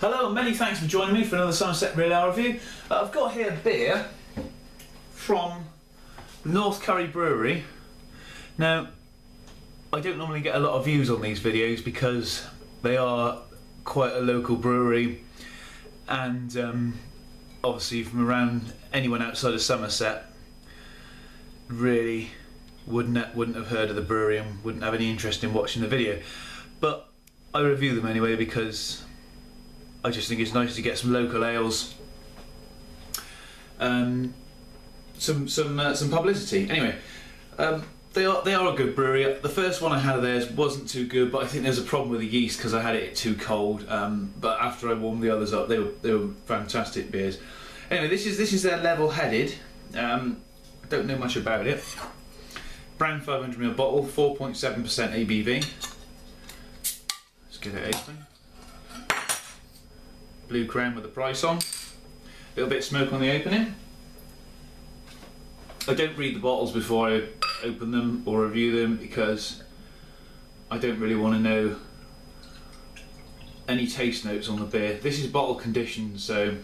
Hello and many thanks for joining me for another Somerset Real Ale review. I've got here beer from the North Curry Brewery. Now, I don't normally get a lot of views on these videos because they are quite a local brewery, and obviously from around anyone outside of Somerset really wouldn't have heard of the brewery and wouldn't have any interest in watching the video. But I review them anyway because I just think it's nice to get some local ales, some publicity. Anyway, they are a good brewery. The first one I had of theirs wasn't too good, but I think there's a problem with the yeast because I had it too cold. But after I warmed the others up, they were fantastic beers. Anyway, this is their Level-Headed. I don't know much about it. Brown 500ml bottle, 4.7% ABV. Let's get it open. Blue crown with the price on. A little bit of smoke on the opening. I don't read the bottles before I open them or review them because I don't really want to know any taste notes on the beer. This is bottle conditioned, so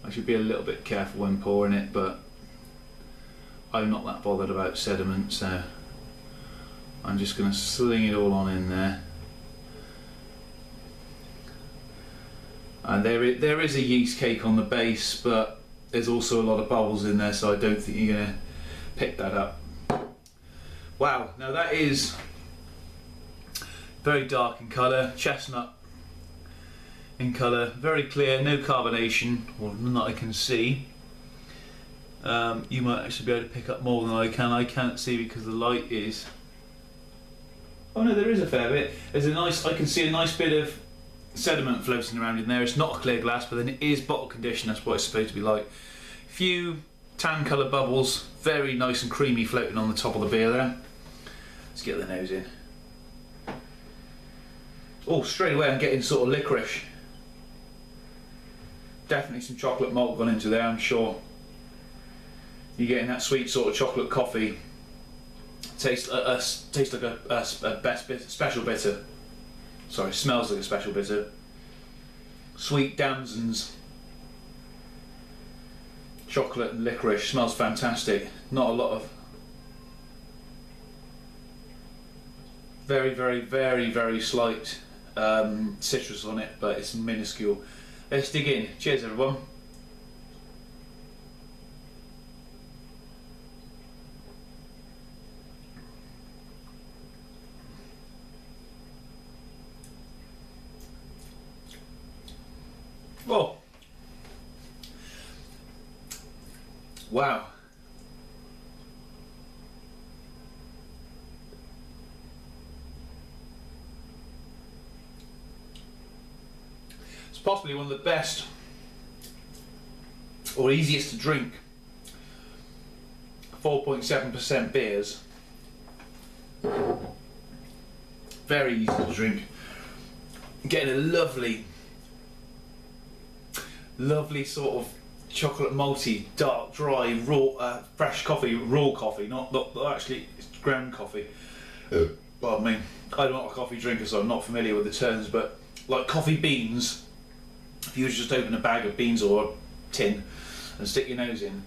I should be a little bit careful when pouring it, but I'm not that bothered about sediment, so I'm just going to sling it all on in there. And there is a yeast cake on the base, but there's also a lot of bubbles in there, so I don't think you're going to pick that up. Wow, now that is very dark in colour, chestnut in colour, very clear, no carbonation, or none that I can see. You might actually be able to pick up more than I can. I can't see because the light is... Oh no, there is a fair bit. I can see a nice bit of sediment floating around in there. It's not a clear glass, but then it is bottle conditioned. That's what it's supposed to be like. Few tan coloured bubbles, very nice and creamy floating on the top of the beer there. Let's get the nose in. Oh, straight away I'm getting sort of licorice. Definitely some chocolate malt gone into there, I'm sure. You're getting that sweet sort of chocolate coffee. Tastes like a special bitter. Sorry, smells like a special bitter. Sweet damsons. Chocolate and licorice, smells fantastic. Not a lot of... Very slight citrus on it, but it's minuscule. Let's dig in. Cheers everyone. Oh. Wow. It's possibly one of the best or easiest to drink 4.7% beers. Very easy to drink. Getting a lovely sort of chocolate malty, dark, dry, raw, fresh coffee, raw coffee, not actually it's ground coffee. Pardon me. I'm not a coffee drinker, so I'm not familiar with the terms, but like coffee beans, if you just open a bag of beans or a tin and stick your nose in,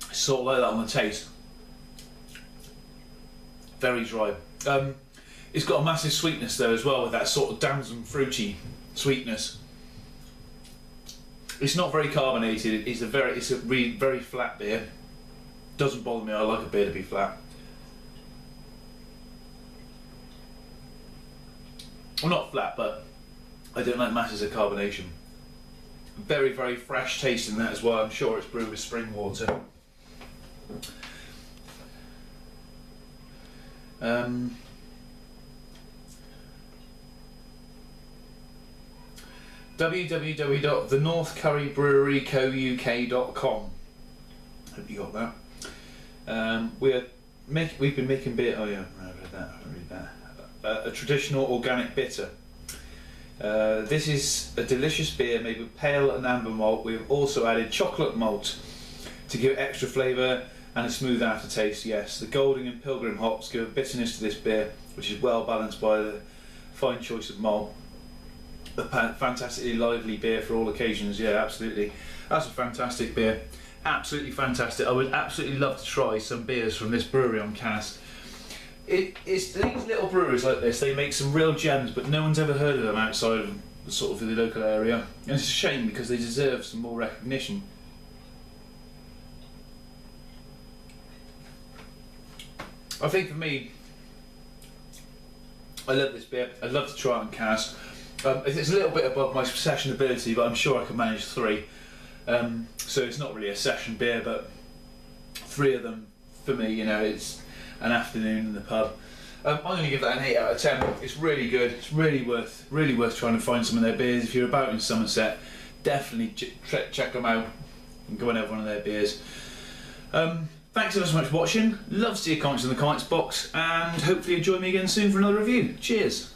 it's sort of like that on the taste. Very dry. It's got a massive sweetness there as well, with that sort of damson fruity sweetness. It's not very carbonated. It's a very flat beer. Doesn't bother me. I like a beer to be flat. Well, not flat, but I don't like masses of carbonation. Very fresh taste in that as well. I'm sure it's brewed with spring water. www.thenorthcurrybrewerycouk.com. Hope you got that. We've been making beer. Oh yeah, I read that. A traditional organic bitter. This is a delicious beer made with pale and amber malt. We've also added chocolate malt to give it extra flavour and a smooth aftertaste, yes. The Golding and Pilgrim hops give a bitterness to this beer, which is well balanced by the fine choice of malt. A fantastically lively beer for all occasions, yeah, absolutely. That's a fantastic beer, absolutely fantastic. I would absolutely love to try some beers from this brewery on cask. It's these little breweries like this, they make some real gems, but no one's ever heard of them outside of sort of the local area, and it's a shame because they deserve some more recognition. I think for me, I love this beer. I'd love to try it on cask. It's a little bit above my session ability, but I'm sure I can manage 3. So it's not really a session beer, but 3 of them for me, you know, it's an afternoon in the pub. I'm going to give that an 8 out of 10. It's really good. It's really worth trying to find some of their beers. If you're about in Somerset, definitely check them out and go and have one of their beers. Thanks ever so much for watching. Love to see your comments in the comments box, and hopefully you'll join me again soon for another review. Cheers.